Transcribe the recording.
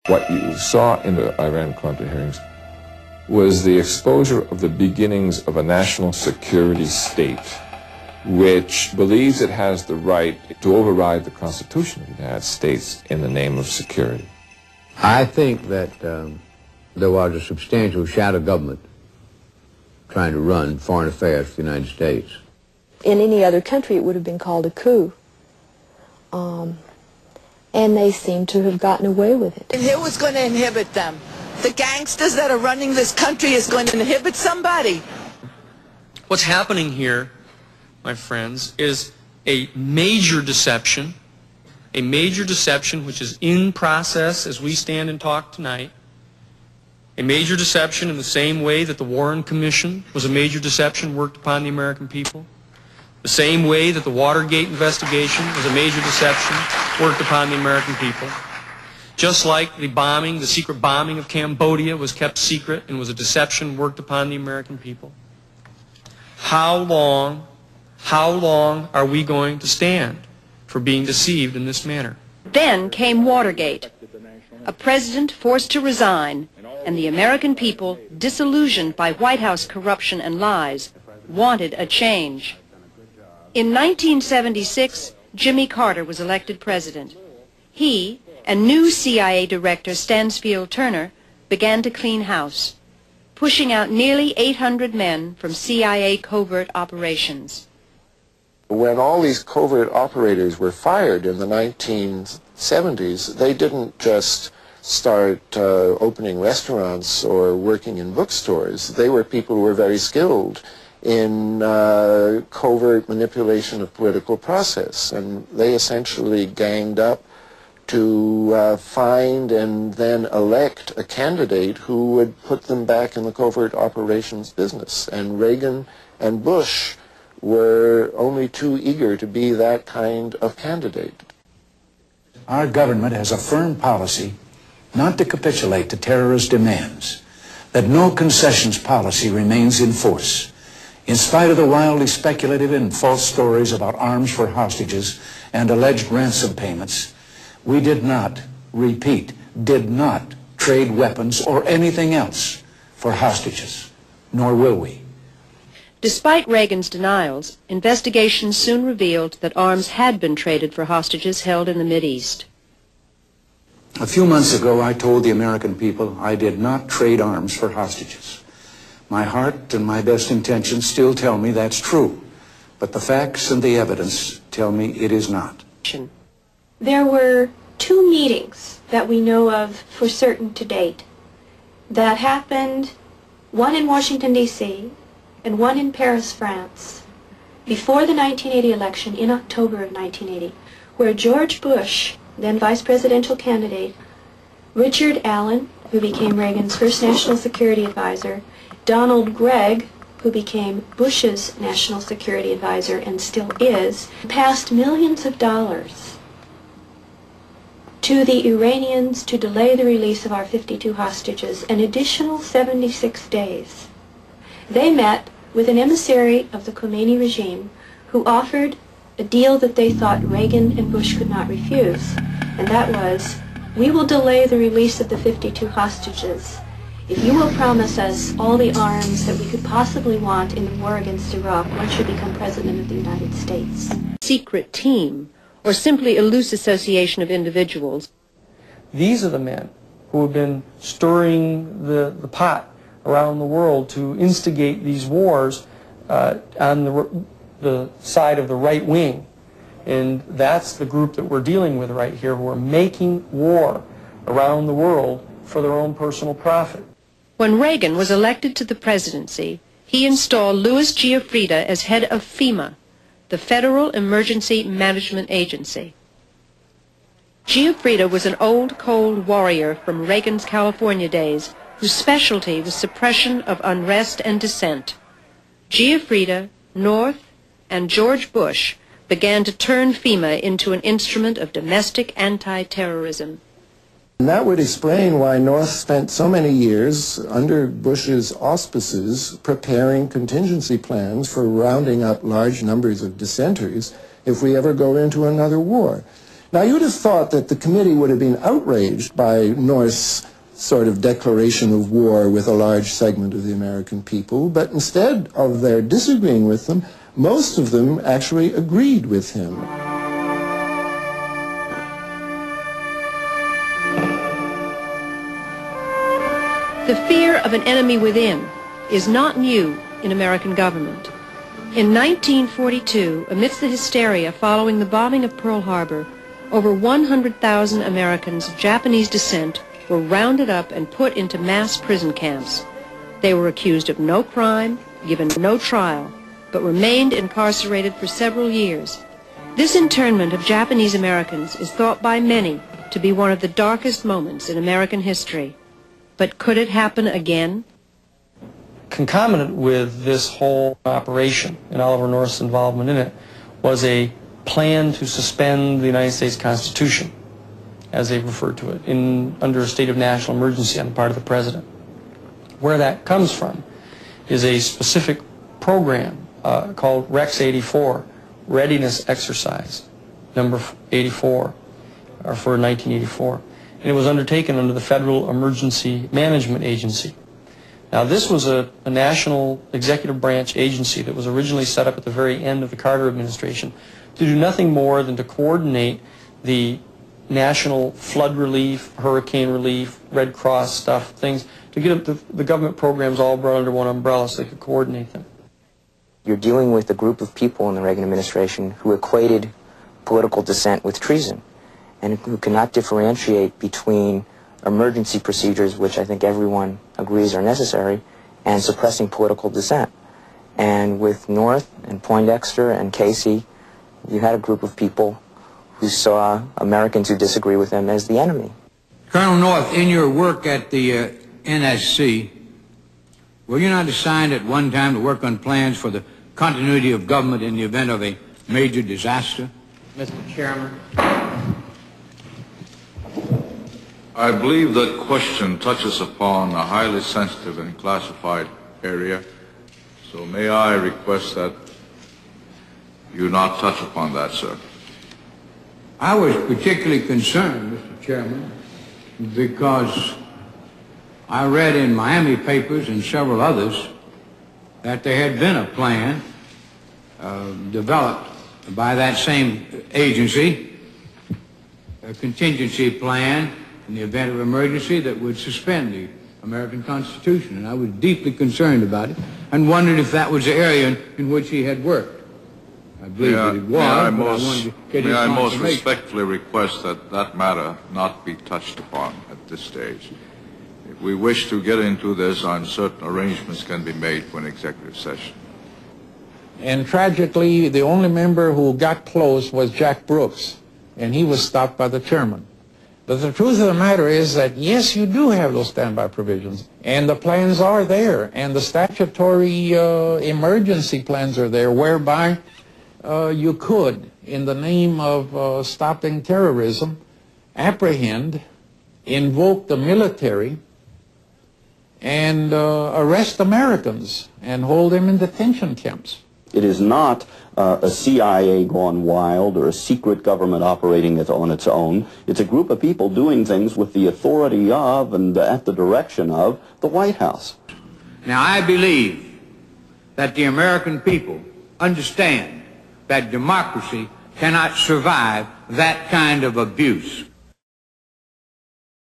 What you saw in the Iran-Contra hearings was the exposure of the beginnings of a national security state which believes it has the right to override the Constitution of the United States in the name of security. I think that there was a substantial shadow government trying to run foreign affairs for the United States. In any other country, it would have been called a coup. And they seem to have gotten away with it. And who is going to inhibit them? The gangsters that are running this country is going to inhibit somebody. What's happening here, my friends, is a major deception which is in process as we stand and talk tonight, a major deception in the same way that the Warren Commission was a major deception worked upon the American people, the same way that the Watergate investigation was a major deception worked upon the American people. Just like the bombing, the secret bombing of Cambodia was kept secret and was a deception worked upon the American people. How long are we going to stand for being deceived in this manner? Then came Watergate, a president forced to resign, and the American people, disillusioned by White House corruption and lies, wanted a change. In 1976, Jimmy Carter was elected president. He and new CIA Director Stansfield Turner began to clean house, pushing out nearly 800 men from CIA covert operations. When all these covert operators were fired in the 1970s, they didn't just start opening restaurants or working in bookstores. They were people who were very skilled in covert manipulation of political process, and they essentially ganged up to find and then elect a candidate who would put them back in the covert operations business. And Reagan and Bush were only too eager to be that kind of candidate. Our government has a firm policy not to capitulate to terrorist demands, that no concessions policy remains in force. In spite of the wildly speculative and false stories about arms for hostages and alleged ransom payments, we did not, repeat, did not trade weapons or anything else for hostages, nor will we. Despite Reagan's denials, investigations soon revealed that arms had been traded for hostages held in the Mideast. A few months ago, I told the American people I did not trade arms for hostages. My heart and my best intentions still tell me that's true, but the facts and the evidence tell me it is not. There were 2 meetings that we know of for certain to date that happened, one in Washington, D.C., and one in Paris, France, before the 1980 election in October of 1980, where George Bush, then vice presidential candidate, Richard Allen, who became Reagan's first national security advisor, Donald Gregg, who became Bush's national security advisor and still is, passed millions of dollars to the Iranians to delay the release of our 52 hostages an additional 76 days. They met with an emissary of the Khomeini regime who offered a deal that they thought Reagan and Bush could not refuse, and that was, we will delay the release of the 52 hostages if you will promise us all the arms that we could possibly want in the war against Iraq once you become President of the United States. Secret team, or simply a loose association of individuals. These are the men who have been stirring the pot around the world to instigate these wars on the side of the right wing. And that's the group that we're dealing with right here, who are making war around the world for their own personal profit. When Reagan was elected to the presidency, he installed Louis Giuffrida as head of FEMA, the Federal Emergency Management Agency. Giuffrida was an old, cold warrior from Reagan's California days, whose specialty was suppression of unrest and dissent. Giuffrida, North, and George Bush began to turn FEMA into an instrument of domestic anti-terrorism. And that would explain why North spent so many years under Bush's auspices preparing contingency plans for rounding up large numbers of dissenters if we ever go into another war. Now, you would have thought that the committee would have been outraged by North's sort of declaration of war with a large segment of the American people, but instead of their disagreeing with them, most of them actually agreed with him. The fear of an enemy within is not new in American government. In 1942, amidst the hysteria following the bombing of Pearl Harbor, over 100,000 Americans of Japanese descent were rounded up and put into mass prison camps. They were accused of no crime, given no trial, but remained incarcerated for several years. This internment of Japanese Americans is thought by many to be one of the darkest moments in American history. But could it happen again? Concomitant with this whole operation and Oliver North's involvement in it was a plan to suspend the United States Constitution, as they referred to it, under a state of national emergency on the part of the President. Where that comes from is a specific program called Rex 84, Readiness Exercise, number 84, or for 1984. And it was undertaken under the Federal Emergency Management Agency. Now, this was a national executive branch agency that was originally set up at the very end of the Carter administration to do nothing more than to coordinate the national flood relief, hurricane relief, Red Cross stuff, things, to get the government programs all brought under one umbrella so they could coordinate them. You're dealing with a group of people in the Reagan administration who equated political dissent with treason, and who cannot differentiate between emergency procedures, which I think everyone agrees are necessary, and suppressing political dissent. And with North and Poindexter and Casey, you had a group of people who saw Americans who disagree with them as the enemy. Colonel North, in your work at the NSC, were you not assigned at one time to work on plans for the continuity of government in the event of a major disaster? Mr. Chairman. I believe that question touches upon a highly sensitive and classified area, so may I request that you not touch upon that, sir. I was particularly concerned, Mr. Chairman, because I read in Miami papers and several others that there had been a plan developed by that same agency, a contingency plan in the event of emergency that would suspend the American Constitution. And I was deeply concerned about it and wondered if that was the area in which he had worked. I believe that it was, may I most respectfully request that that matter not be touched upon at this stage. If we wish to get into this, I'm certain arrangements can be made for an executive session. And tragically, the only member who got close was Jack Brooks, and he was stopped by the chairman. But the truth of the matter is that, yes, you do have those standby provisions, and the plans are there, and the statutory emergency plans are there, whereby you could, in the name of stopping terrorism, apprehend, invoke the military, and arrest Americans and hold them in detention camps. It is not a CIA gone wild or a secret government operating on its own. It's a group of people doing things with the authority of and at the direction of the White House. Now, I believe that the American people understand that democracy cannot survive that kind of abuse.